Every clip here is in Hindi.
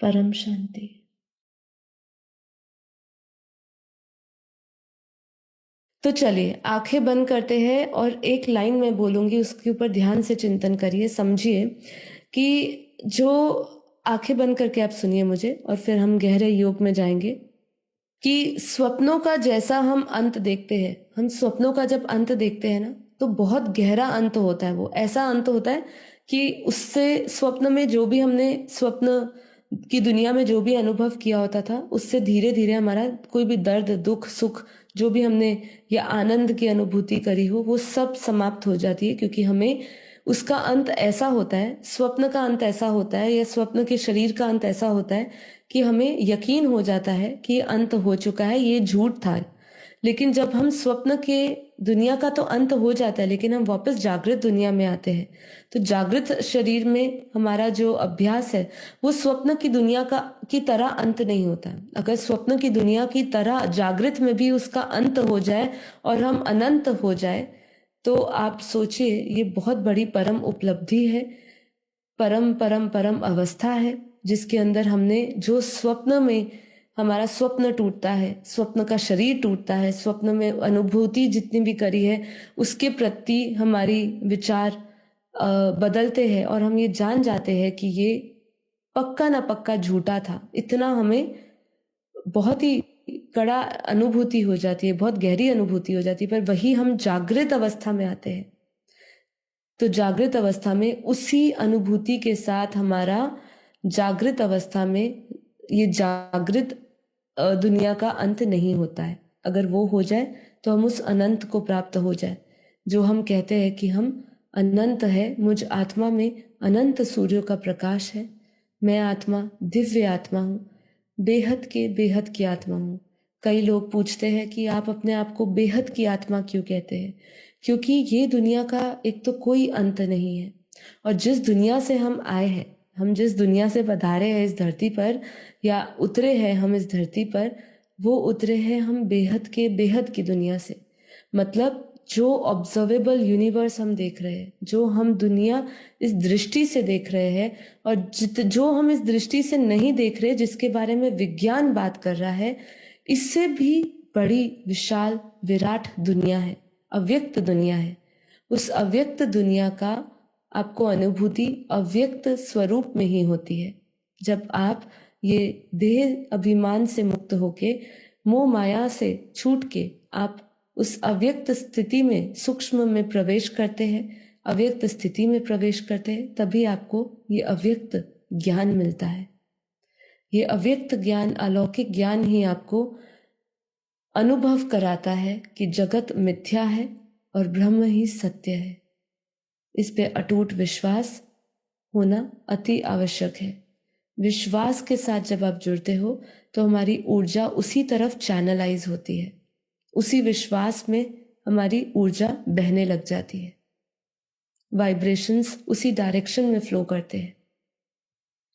परम शांति। तो चलिए आंखें बंद करते हैं और एक लाइन मैं बोलूंगी, उसके ऊपर ध्यान से चिंतन करिए, समझिए कि जो आंखें बंद करके आप सुनिए मुझे, और फिर हम गहरे योग में जाएंगे। कि स्वप्नों का जैसा हम अंत देखते हैं, हम स्वप्नों का जब अंत देखते हैं ना, तो बहुत गहरा अंत होता है। वो ऐसा अंत होता है कि उससे स्वप्न में जो भी हमने स्वप्न की दुनिया में जो भी अनुभव किया होता था, उससे धीरे धीरे हमारा कोई भी दर्द, दुख, सुख जो भी हमने या आनंद की अनुभूति करी हो, वो सब समाप्त हो जाती है। क्योंकि हमें उसका अंत ऐसा होता है, स्वप्न का अंत ऐसा होता है, या स्वप्न के शरीर का अंत ऐसा होता है कि हमें यकीन हो जाता है कि ये अंत हो चुका है, ये झूठ था। लेकिन जब हम स्वप्न के दुनिया का तो अंत हो जाता है, लेकिन हम वापस जागृत दुनिया में आते हैं, तो जागृत शरीर में हमारा जो अभ्यास है वो स्वप्न की दुनिया का की तरह अंत नहीं होता। अगर स्वप्न की दुनिया की तरह जागृत में भी उसका अंत हो जाए और हम अनंत हो जाए, तो आप सोचिए ये बहुत बड़ी परम उपलब्धि है, परम परम परम अवस्था है, जिसके अंदर हमने जो स्वप्न में हमारा स्वप्न टूटता है, स्वप्न का शरीर टूटता है, स्वप्न में अनुभूति जितनी भी करी है उसके प्रति हमारी विचार बदलते हैं, और हम ये जान जाते हैं कि ये पक्का ना पक्का झूठा था। इतना हमें बहुत ही कड़ा अनुभूति हो जाती है, बहुत गहरी अनुभूति हो जाती है। पर वही हम जागृत अवस्था में आते हैं, तो जागृत अवस्था में उसी अनुभूति के साथ हमारा जागृत अवस्था में ये जागृत दुनिया का अंत नहीं होता है। अगर वो हो जाए तो हम उस अनंत को प्राप्त हो जाए, जो हम कहते हैं कि हम अनंत है, मुझ आत्मा में अनंत सूर्यों का प्रकाश है, मैं आत्मा दिव्य आत्मा हूँ, बेहद के बेहद की आत्मा हूँ। कई लोग पूछते हैं कि आप अपने आप को बेहद की आत्मा क्यों कहते हैं? क्योंकि ये दुनिया का एक तो कोई अंत नहीं है, और जिस दुनिया से हम आए हैं, हम जिस दुनिया से पधारे हैं इस धरती पर, या उतरे हैं हम इस धरती पर, वो उतरे हैं हम बेहद के बेहद की दुनिया से। मतलब जो ऑब्जर्वेबल यूनिवर्स हम देख रहे हैं, जो हम दुनिया इस दृष्टि से देख रहे हैं, और जो हम इस दृष्टि से नहीं देख रहे, जिसके बारे में विज्ञान बात कर रहा है, इससे भी बड़ी विशाल विराट दुनिया है, अव्यक्त दुनिया है। उस अव्यक्त दुनिया का आपको अनुभूति अव्यक्त स्वरूप में ही होती है। जब आप ये देह अभिमान से मुक्त होके, मोह माया से छूट के आप उस अव्यक्त स्थिति में, सूक्ष्म में प्रवेश करते हैं, अव्यक्त स्थिति में प्रवेश करते हैं, तभी आपको ये अव्यक्त ज्ञान मिलता है। ये अव्यक्त ज्ञान, अलौकिक ज्ञान ही आपको अनुभव कराता है कि जगत मिथ्या है और ब्रह्म ही सत्य है। इस पे अटूट विश्वास होना अति आवश्यक है। विश्वास के साथ जब आप जुड़ते हो तो हमारी ऊर्जा उसी तरफ चैनलाइज होती है, उसी विश्वास में हमारी ऊर्जा बहने लग जाती है, वाइब्रेशंस उसी डायरेक्शन में फ्लो करते हैं।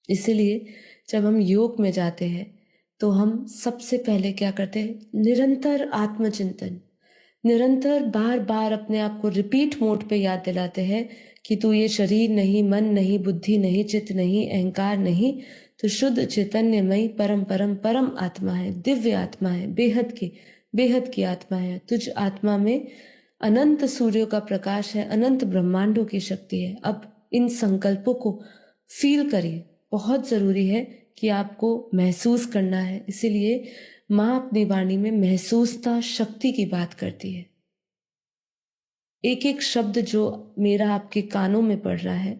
इसीलिए जब हम योग में जाते हैं तो हम सबसे पहले क्या करते हैं? निरंतर आत्मचिंतन, निरंतर बार बार अपने आप को रिपीट मोड पे याद दिलाते हैं कि तू ये शरीर नहीं, मन नहीं, बुद्धि नहीं, चित्त नहीं, अहंकार नहीं, तो शुद्ध चैतन्यमयी परम परम परम आत्मा है, दिव्य आत्मा है, बेहद की आत्मा है। तुझ आत्मा में अनंत सूर्यों का प्रकाश है, अनंत ब्रह्मांडों की शक्ति है। अब इन संकल्पों को फील करिए, बहुत जरूरी है कि आपको महसूस करना है। इसीलिए माँ अपनी वाणी में महसूसता शक्ति की बात करती है। एक एक शब्द जो मेरा आपके कानों में पड़ रहा है,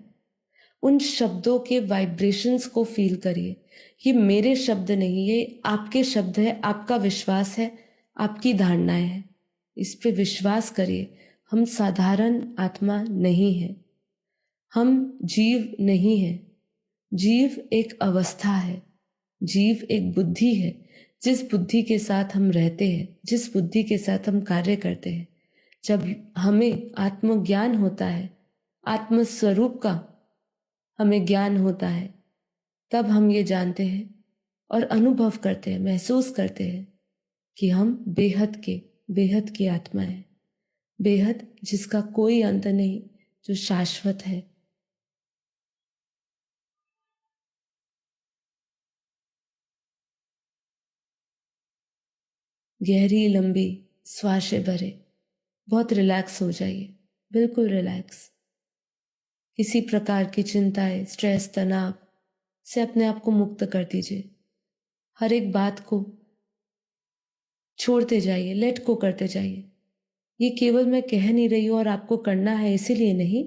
उन शब्दों के वाइब्रेशंस को फील करिए। ये मेरे शब्द नहीं, ये आपके शब्द है, आपका विश्वास है, आपकी धारणाएं है। इस पे विश्वास करिए। हम साधारण आत्मा नहीं है, हम जीव नहीं है। जीव एक अवस्था है, जीव एक बुद्धि है। जिस बुद्धि के साथ हम रहते हैं, जिस बुद्धि के साथ हम कार्य करते हैं, जब हमें आत्मज्ञान होता है, आत्मस्वरूप का हमें ज्ञान होता है, तब हम ये जानते हैं और अनुभव करते हैं, महसूस करते हैं कि हम बेहद की आत्मा है, बेहद जिसका कोई अंत नहीं, जो शाश्वत है। गहरी लंबी श्वासें भरे, बहुत रिलैक्स हो जाइए, बिल्कुल रिलैक्स। किसी प्रकार की चिंताएं, स्ट्रेस, तनाव से अपने आप को मुक्त कर दीजिए। हर एक बात को छोड़ते जाइए, लेट को करते जाइए। ये केवल मैं कह नहीं रही हूं और आपको करना है इसीलिए नहीं,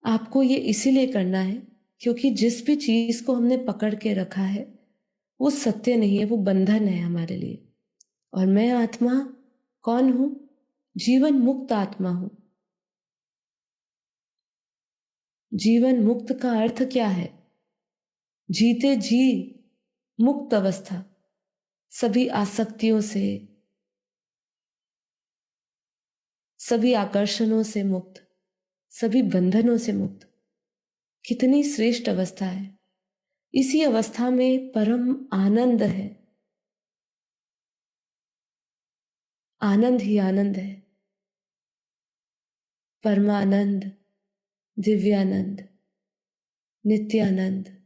आपको ये इसीलिए करना है क्योंकि जिस भी चीज को हमने पकड़ के रखा है वो सत्य नहीं है, वो बंधन है हमारे लिए। और मैं आत्मा कौन हूं? जीवन मुक्त आत्मा हूं। जीवन मुक्त का अर्थ क्या है? जीते जी मुक्त अवस्था, सभी आसक्तियों से, सभी आकर्षणों से मुक्त, सभी बंधनों से मुक्त। कितनी श्रेष्ठ अवस्था है। इसी अवस्था में परम आनंद है। आनंद ही आनंद है। परमानंद, दिव्यानंद, नित्यानंद।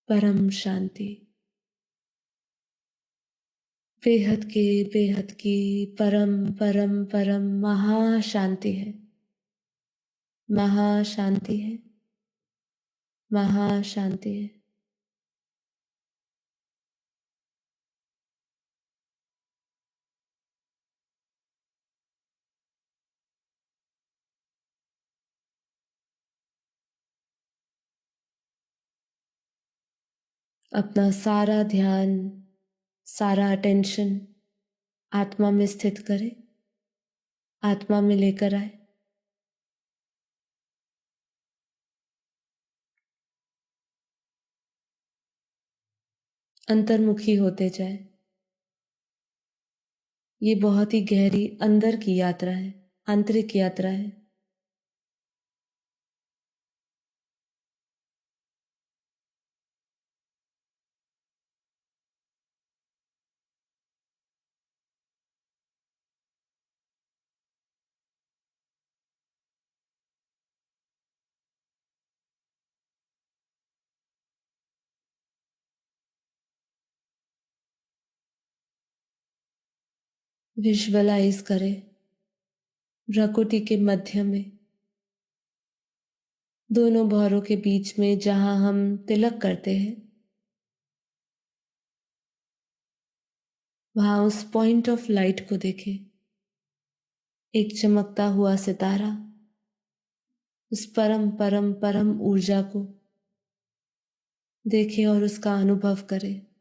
परम शांति, बेहद की परम परम परम महाशांति है। महाशांति है। महाशांति है। अपना सारा ध्यान, सारा अटेंशन आत्मा में स्थित करें, आत्मा में लेकर आए। अंतर्मुखी होते जाए। ये बहुत ही गहरी अंदर की यात्रा है, आंतरिक यात्रा है। विजुअलाइज करें प्रकृति के मध्य में, दोनों भौरों के बीच में जहां हम तिलक करते हैं, वहां उस पॉइंट ऑफ लाइट को देखें। एक चमकता हुआ सितारा, उस परम परम परम ऊर्जा को देखें और उसका अनुभव करें।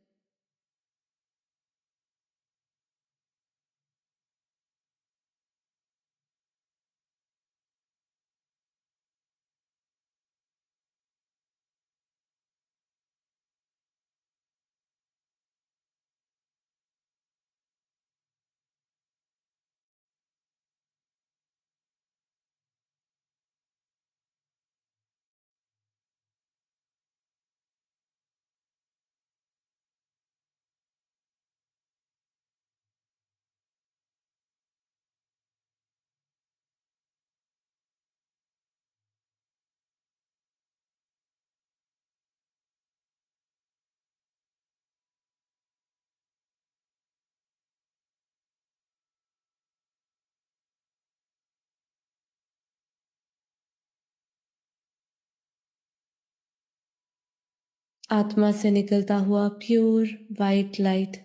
आत्मा से निकलता हुआ प्योर वाइट लाइट,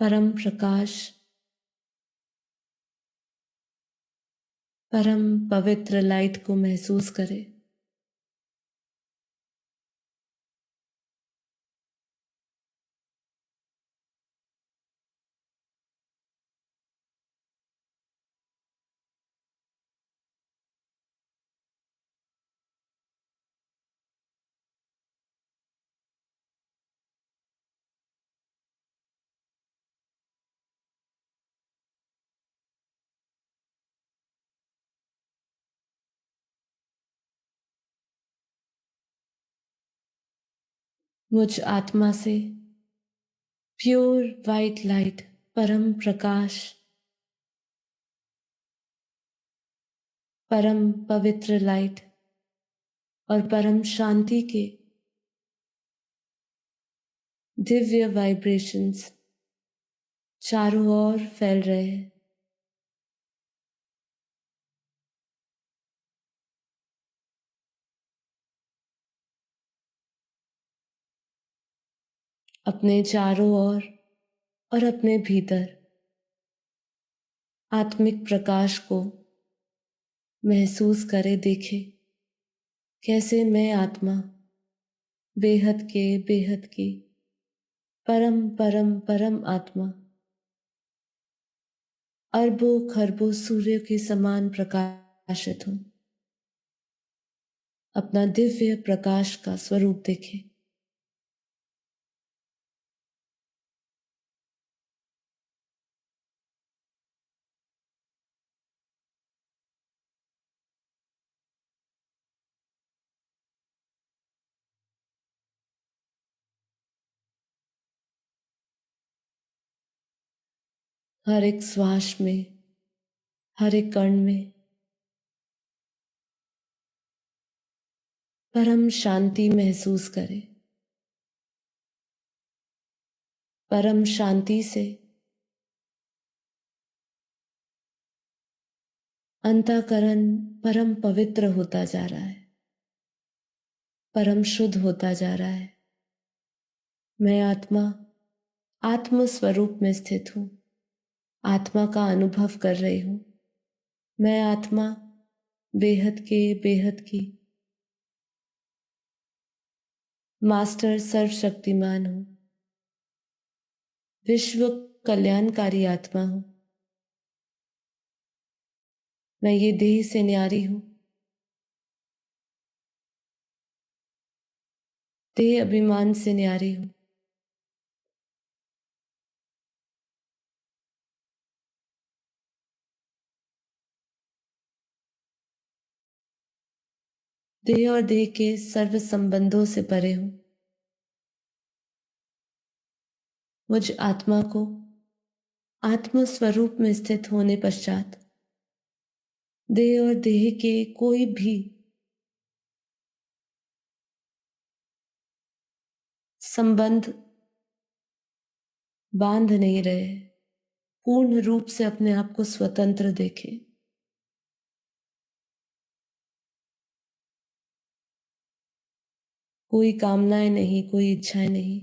परम प्रकाश, परम पवित्र लाइट को महसूस करें। मुझ आत्मा से प्योर वाइट लाइट, परम प्रकाश, परम पवित्र लाइट और परम शांति के दिव्य वाइब्रेशंस चारों ओर फैल रहे हैं। अपने चारों ओर और अपने भीतर आत्मिक प्रकाश को महसूस करे, देखे कैसे मैं आत्मा बेहद की परम परम परम आत्मा अरबों खरबों सूर्य के समान प्रकाशित हूं। अपना दिव्य प्रकाश का स्वरूप देखें। हर एक श्वास में, हर एक कण में परम शांति महसूस करें। परम शांति से अंतःकरण परम पवित्र होता जा रहा है, परम शुद्ध होता जा रहा है। मैं आत्मा आत्म स्वरूप में स्थित हूं, आत्मा का अनुभव कर रही हूं। मैं आत्मा बेहद की मास्टर सर्वशक्तिमान हूं, विश्व कल्याणकारी आत्मा हूं। मैं ये देह से न्यारी हूं, देह अभिमान से न्यारी हूं। देह और देह के सर्व संबंधों से परे हूं। मुझ आत्मा को आत्म स्वरूप में स्थित होने पश्चात देह और देह के कोई भी संबंध बांध नहीं रहे। पूर्ण रूप से अपने आप को स्वतंत्र देखें। कोई कामनाएं नहीं, कोई इच्छाएं नहीं,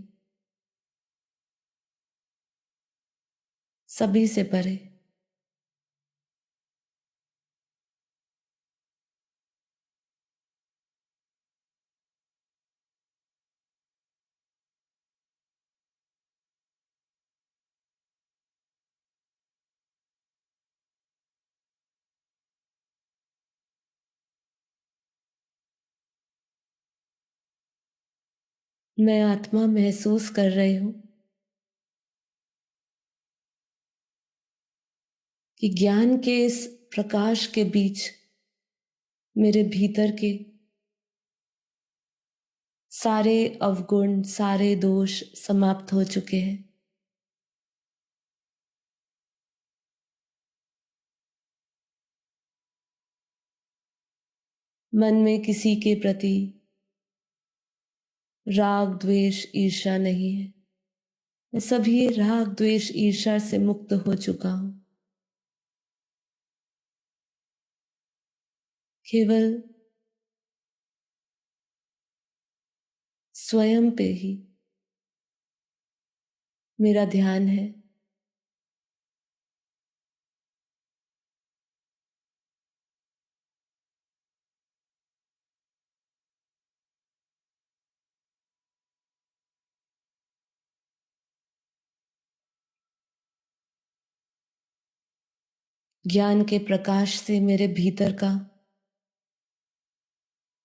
सभी से परे। मैं आत्मा महसूस कर रही हूं कि ज्ञान के इस प्रकाश के बीच मेरे भीतर के सारे अवगुण, सारे दोष समाप्त हो चुके हैं। मन में किसी के प्रति राग द्वेष ईर्ष्या नहीं है। मैं सभी राग द्वेष ईर्ष्या से मुक्त हो चुका हूं। केवल स्वयं पे ही मेरा ध्यान है। ज्ञान के प्रकाश से मेरे भीतर का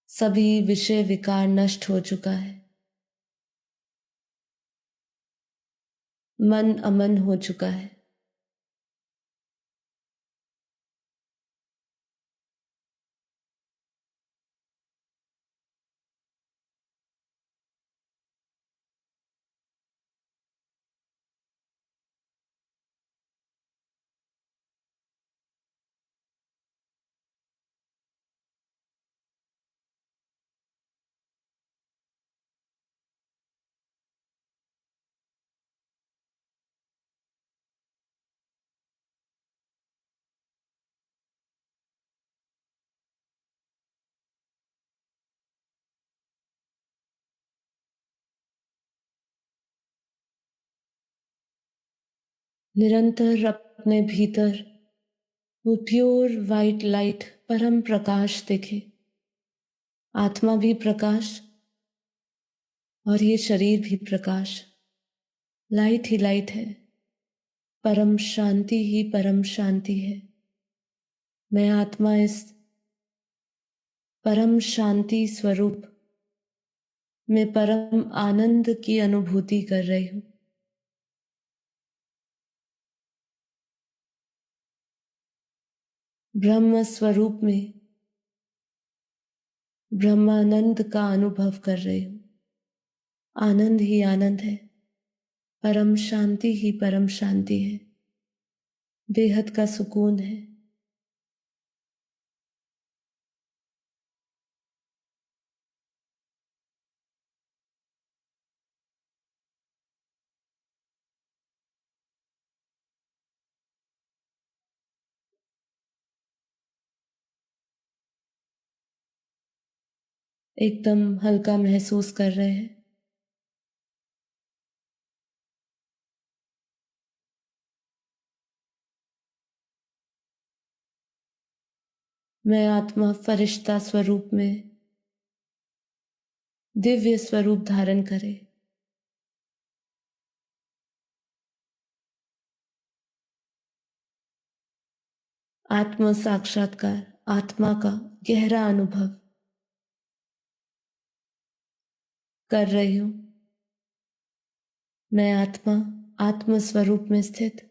सभी विषय विकार नष्ट हो चुका है। मन अमन हो चुका है। निरंतर अपने भीतर वो प्योर वाइट लाइट परम प्रकाश दिखे। आत्मा भी प्रकाश और ये शरीर भी प्रकाश, लाइट ही लाइट है, परम शांति ही परम शांति है। मैं आत्मा इस परम शांति स्वरूप में परम आनंद की अनुभूति कर रही हूं। ब्रह्म स्वरूप में ब्रह्मानंद का अनुभव कर रही हूं। आनंद ही आनंद है, परम शांति ही परम शांति है, बेहद का सुकून है। एकदम हल्का महसूस कर रहे हैं। मैं आत्मा फरिश्ता स्वरूप में दिव्य स्वरूप धारण करे। आत्म साक्षात्कार, आत्मा का गहरा अनुभव कर रही हूं। मैं आत्मा आत्म स्वरूप में स्थित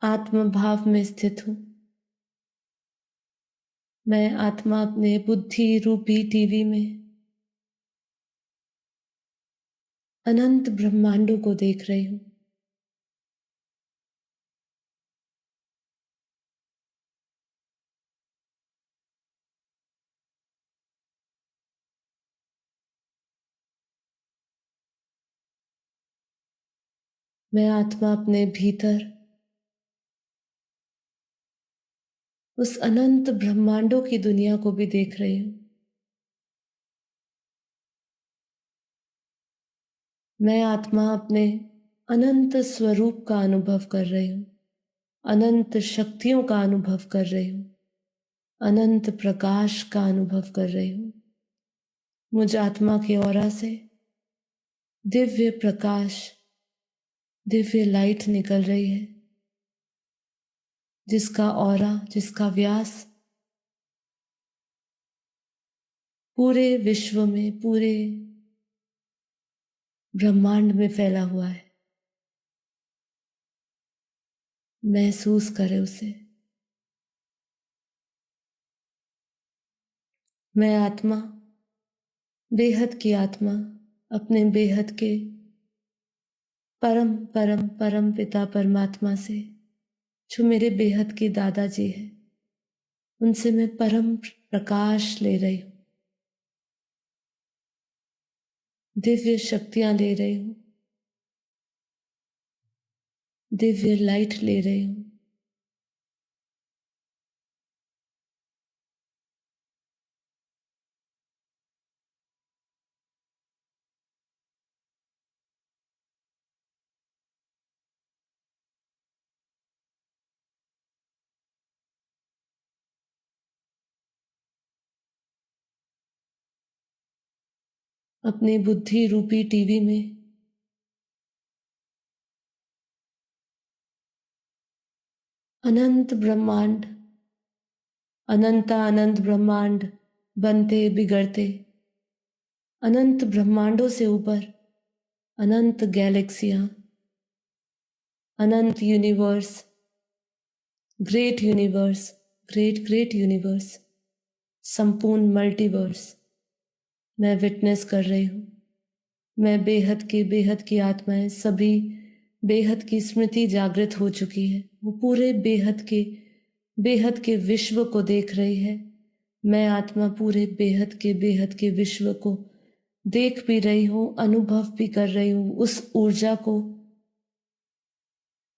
आत्म भाव में स्थित हूं। मैं आत्मा अपने बुद्धि रूपी टीवी में अनंत ब्रह्मांडों को देख रही हूं। मैं आत्मा अपने भीतर उस अनंत ब्रह्मांडों की दुनिया को भी देख रही हूं। मैं आत्मा अपने अनंत स्वरूप का अनुभव कर रही हूं, अनंत शक्तियों का अनुभव कर रही हूं, अनंत प्रकाश का अनुभव कर रही हूं। मुझ आत्मा के औरा से दिव्य प्रकाश, दिव्य लाइट निकल रही है, जिसका औरा, जिसका व्यास पूरे विश्व में, पूरे ब्रह्मांड में फैला हुआ है। महसूस करें उसे। मैं आत्मा, बेहद की आत्मा, अपने बेहद के परम परम परम पिता परमात्मा से, जो मेरे बेहद के दादाजी हैं, उनसे मैं परम प्रकाश ले रही हूं, दिव्य शक्तियां ले रही हूं, दिव्य लाइट ले रही हूं। अपनी बुद्धि रूपी टीवी में अनंत ब्रह्मांड, अनंत ब्रह्मांड बनते बिगड़ते, अनंत ब्रह्मांडों से ऊपर अनंत गैलेक्सियां, अनंत universe, great universe, great great universe, संपूर्ण मल्टीवर्स मैं विटनेस कर रही हूं। मैं बेहद की आत्माएं, सभी बेहद की स्मृति जागृत हो चुकी है। वो पूरे बेहद के विश्व को देख रही है। मैं आत्मा पूरे बेहद के विश्व को देख भी रही हूं, अनुभव भी कर रही हूं। उस ऊर्जा को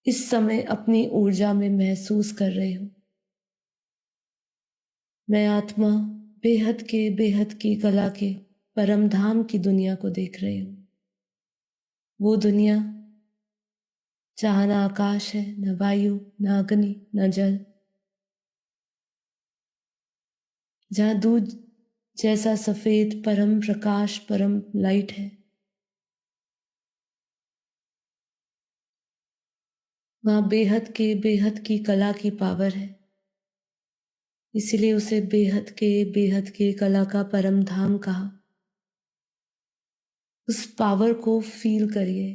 इस समय अपनी ऊर्जा में महसूस कर रही हूँ। मैं आत्मा बेहद की कला के परम धाम की दुनिया को देख रही हूँ। वो दुनिया जहाँ न आकाश है, न वायु, न अग्नि, न जल, जहाँ दूध जैसा सफेद परम प्रकाश, परम लाइट है। वहाँ बेहद की कला की पावर है, इसीलिए उसे बेहद के कला का परम धाम कहा। उस पावर को फील करिए।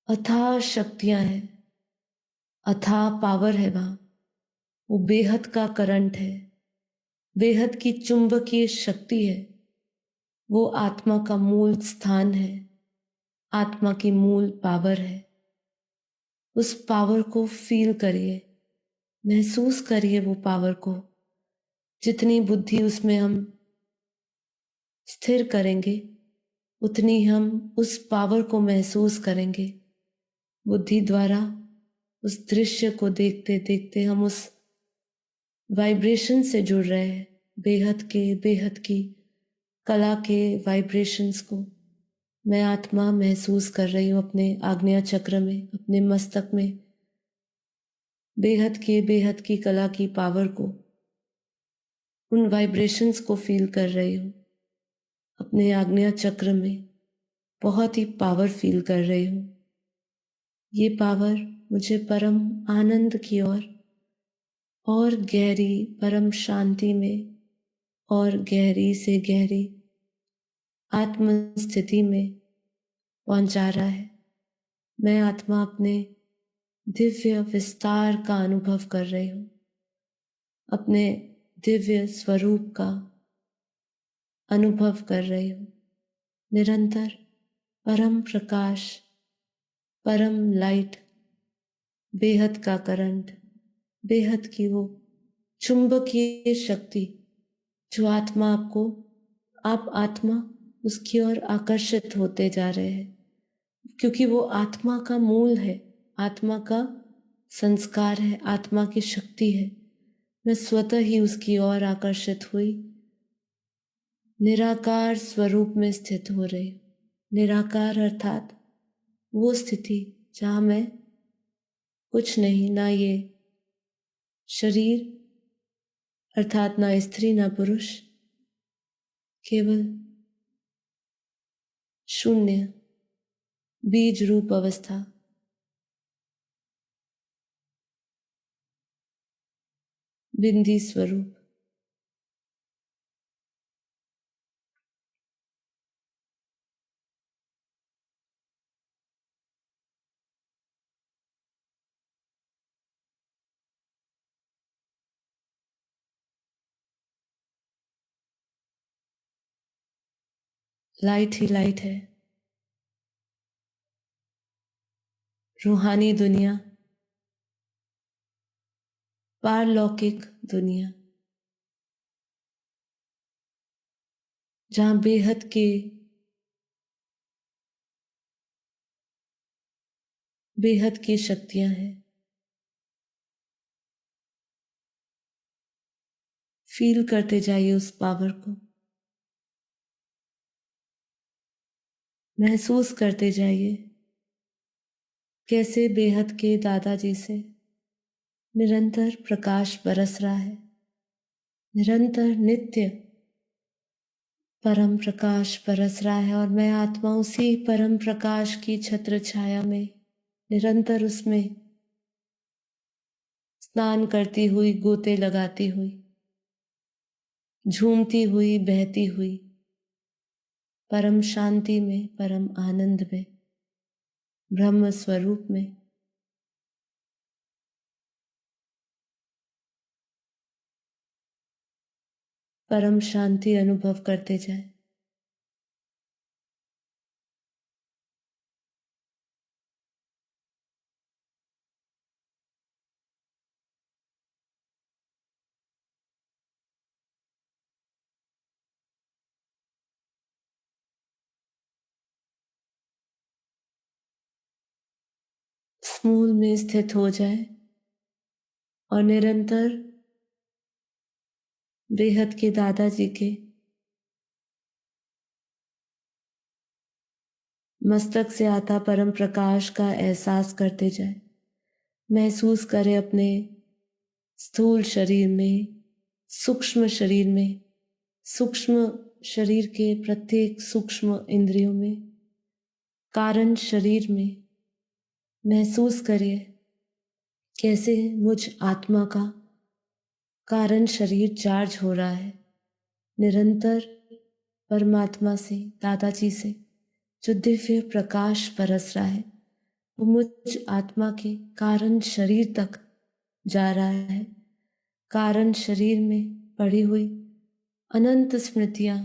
अथाह शक्तियां हैं, अथाह पावर है वहाँ। वो बेहद का करंट है, बेहद की चुंबकीय शक्ति है। वो आत्मा का मूल स्थान है, आत्मा की मूल पावर है। उस पावर को फील करिए, महसूस करिए वो पावर को। जितनी बुद्धि उसमें हम स्थिर करेंगे, उतनी हम उस पावर को महसूस करेंगे। बुद्धि द्वारा उस दृश्य को देखते देखते हम उस वाइब्रेशन से जुड़ रहे हैं, बेहद की कला के वाइब्रेशंस को मैं आत्मा महसूस कर रही हूँ अपने आग्नेय चक्र में, अपने मस्तक में। बेहद की कला की पावर को, उन वाइब्रेशंस को फील कर रही हूँ अपने आग्नेय चक्र में। बहुत ही पावर फील कर रही हूँ। ये पावर मुझे परम आनंद की ओर और गहरी परम शांति में और गहरी से गहरी आत्म स्थिति में पहुंचा रहा है। मैं आत्मा अपने दिव्य विस्तार का अनुभव कर रही हूँ, अपने दिव्य स्वरूप का अनुभव कर रही हूँ। निरंतर परम प्रकाश, परम लाइट, बेहद का करंट, बेहद की वो चुंबकीय शक्ति जो आत्मा आप आत्मा उसकी ओर आकर्षित होते जा रहे हैं, क्योंकि वो आत्मा का मूल है, आत्मा का संस्कार है, आत्मा की शक्ति है। मैं स्वतः ही उसकी ओर आकर्षित हुई, निराकार स्वरूप में स्थित हो रही। निराकार अर्थात वो स्थिति जहाँ मैं कुछ नहीं, ना ये शरीर अर्थात ना स्त्री ना पुरुष, केवल शून्य बीज रूप अवस्था। बिंदी स्वरूप। लाइट ही लाइट है। रूहानी दुनिया, पारलौकिक दुनिया, जहां बेहद की शक्तियां हैं। फील करते जाइए उस पावर को, महसूस करते जाइए कैसे बेहद के दादाजी से निरंतर प्रकाश बरस रहा है। निरंतर नित्य परम प्रकाश बरस रहा है और मैं आत्मा उसी परम प्रकाश की छत्र छाया में निरंतर उसमें स्नान करती हुई, गोते लगाती हुई, झूमती हुई, बहती हुई, परम शांति में, परम आनंद में, ब्रह्म स्वरूप में परम शांति अनुभव करते जाए। मूल में स्थित हो जाए और निरंतर बेहद के दादाजी के मस्तक से आता परम प्रकाश का एहसास करते जाए। महसूस करें अपने स्थूल शरीर में, सूक्ष्म शरीर में, सूक्ष्म शरीर के प्रत्येक सूक्ष्म इंद्रियों में, कारण शरीर में। महसूस करिए कैसे मुझ आत्मा का कारण शरीर चार्ज हो रहा है निरंतर परमात्मा से, दादाजी से जो दिव्य प्रकाश बरस रहा है वो मुझ आत्मा के कारण शरीर तक जा रहा है। कारण शरीर में पड़ी हुई अनंत स्मृतियां,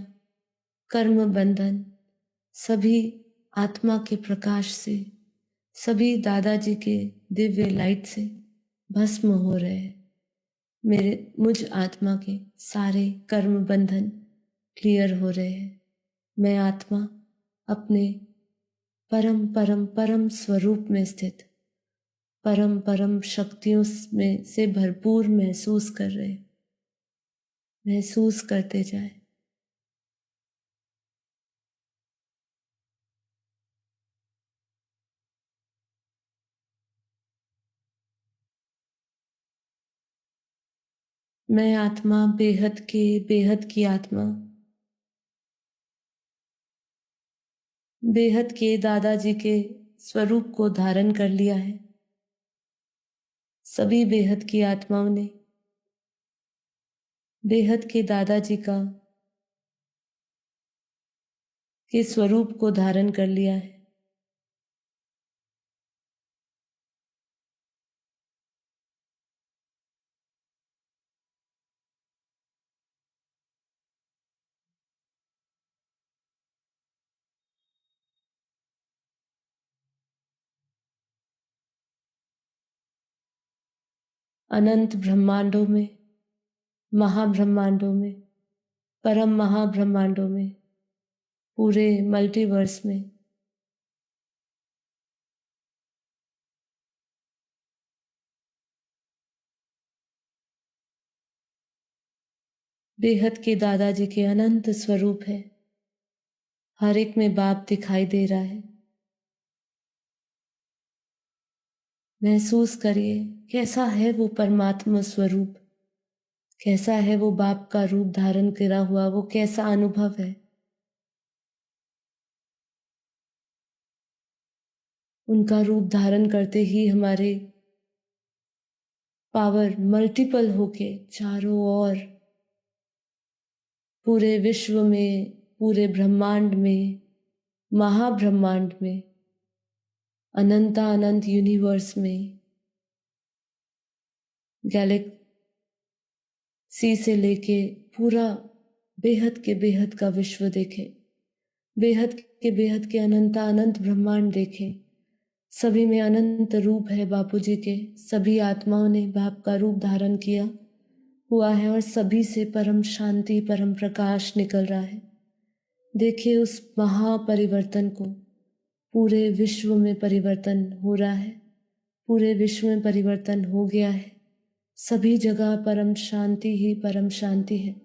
कर्म बंधन सभी आत्मा के प्रकाश से, सभी दादाजी के दिव्य लाइट से भस्म हो रहे हैं। मुझ आत्मा के सारे कर्म बंधन क्लियर हो रहे हैं। मैं आत्मा अपने परम परम परम स्वरूप में स्थित परम परम शक्तियों में से भरपूर महसूस कर रहे। महसूस करते जाए। मैं आत्मा बेहद के, बेहद की आत्मा, बेहद के दादाजी के स्वरूप को धारण कर लिया है। सभी बेहद की आत्माओं ने बेहद के दादाजी का के स्वरूप को धारण कर लिया है। अनंत ब्रह्मांडों में, महाब्रह्मांडों में, परम महाब्रह्मांडों में, पूरे मल्टीवर्स में बेहद के दादाजी के अनंत स्वरूप है। हर एक में बाप दिखाई दे रहा है। महसूस करिए कैसा है वो परमात्मा स्वरूप, कैसा है वो बाप का रूप धारण करा हुआ, वो कैसा अनुभव है। उनका रूप धारण करते ही हमारे पावर मल्टीपल होके चारों ओर पूरे विश्व में, पूरे ब्रह्मांड में, महाब्रह्मांड में, अनंता अनंत यूनिवर्स में, गैलेक्सी से लेके पूरा बेहद के बेहद का विश्व देखे, बेहद के अनंता अनंत ब्रह्मांड देखे। सभी में अनंत रूप है बापूजी के। सभी आत्माओं ने बाप का रूप धारण किया हुआ है और सभी से परम शांति, परम प्रकाश निकल रहा है। देखिए उस महापरिवर्तन को। पूरे विश्व में परिवर्तन हो रहा है, पूरे विश्व में परिवर्तन हो गया है। सभी जगह परम शांति ही परम शांति है।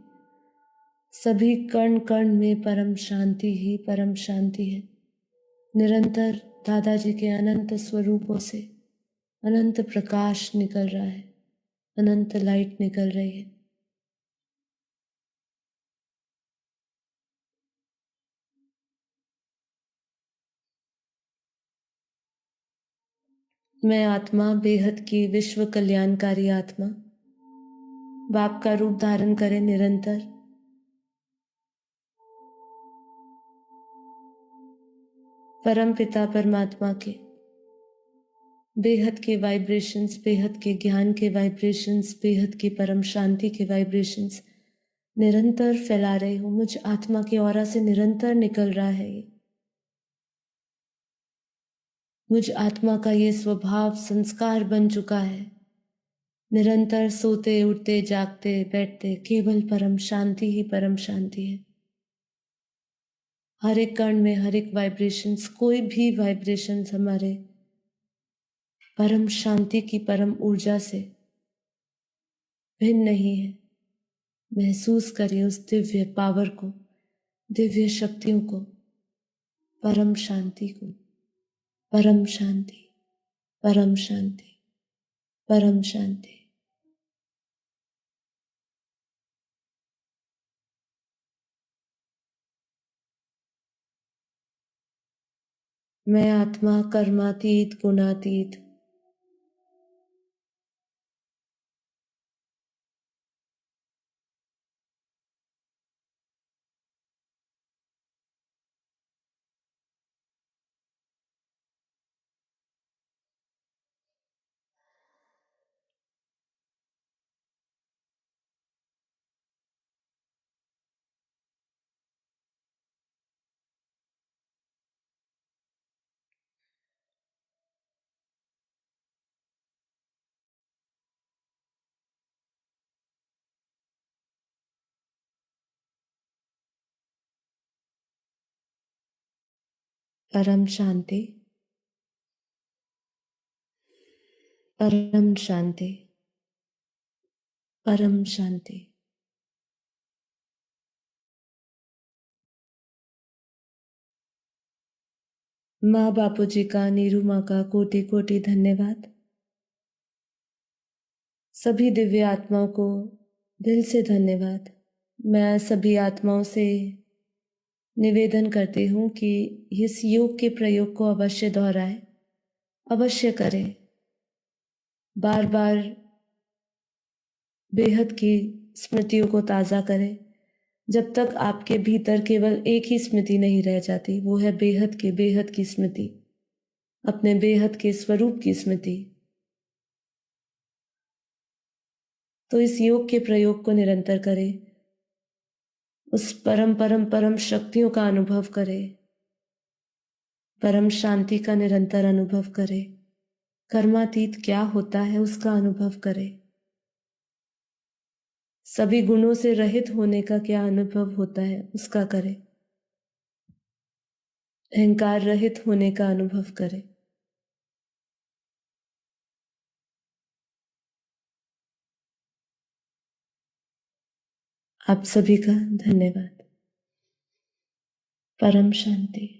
सभी कण कण में परम शांति ही परम शांति है। निरंतर दादाजी के अनंत स्वरूपों से अनंत प्रकाश निकल रहा है, अनंत लाइट निकल रही है। मैं आत्मा बेहद की विश्व कल्याणकारी आत्मा बाप का रूप धारण करे निरंतर। परम पिता परमात्मा के बेहद के वाइब्रेशंस, बेहद के ज्ञान के वाइब्रेशंस, बेहद की परम शांति के वाइब्रेशंस निरंतर फैला रहे हो। मुझ आत्मा के ऑरा से निरंतर निकल रहा है ये। मुझ आत्मा का ये स्वभाव संस्कार बन चुका है। निरंतर सोते उठते जागते बैठते केवल परम शांति ही परम शांति है। हर एक कण में हर एक वाइब्रेशंस, कोई भी वाइब्रेशंस हमारे परम शांति की परम ऊर्जा से भिन्न नहीं है। महसूस करिए उस दिव्य पावर को, दिव्य शक्तियों को, परम शांति को। परम शांति, परम शांति, परम शांति। मैं आत्मा कर्मातीत गुणातीत परम शांति, परम शांति, परम शांति। माँ बापूजी का, नीरू माँ का कोटि कोटि धन्यवाद। सभी दिव्य आत्माओं को दिल से धन्यवाद। मैं सभी आत्माओं से निवेदन करती हूँ कि इस योग के प्रयोग को अवश्य दोहराएं, अवश्य करें। बार बार बेहद की स्मृतियों को ताज़ा करें। जब तक आपके भीतर केवल एक ही स्मृति नहीं रह जाती, वो है बेहद की स्मृति, अपने बेहद के स्वरूप की स्मृति। तो इस योग के प्रयोग को निरंतर करें, उस परम परम परम शक्तियों का अनुभव करें, परम शांति का निरंतर अनुभव करें। कर्मातीत क्या होता है उसका अनुभव करें। सभी गुणों से रहित होने का क्या अनुभव होता है उसका करें। अहंकार रहित होने का अनुभव करें। आप सभी का धन्यवाद। परम शांति।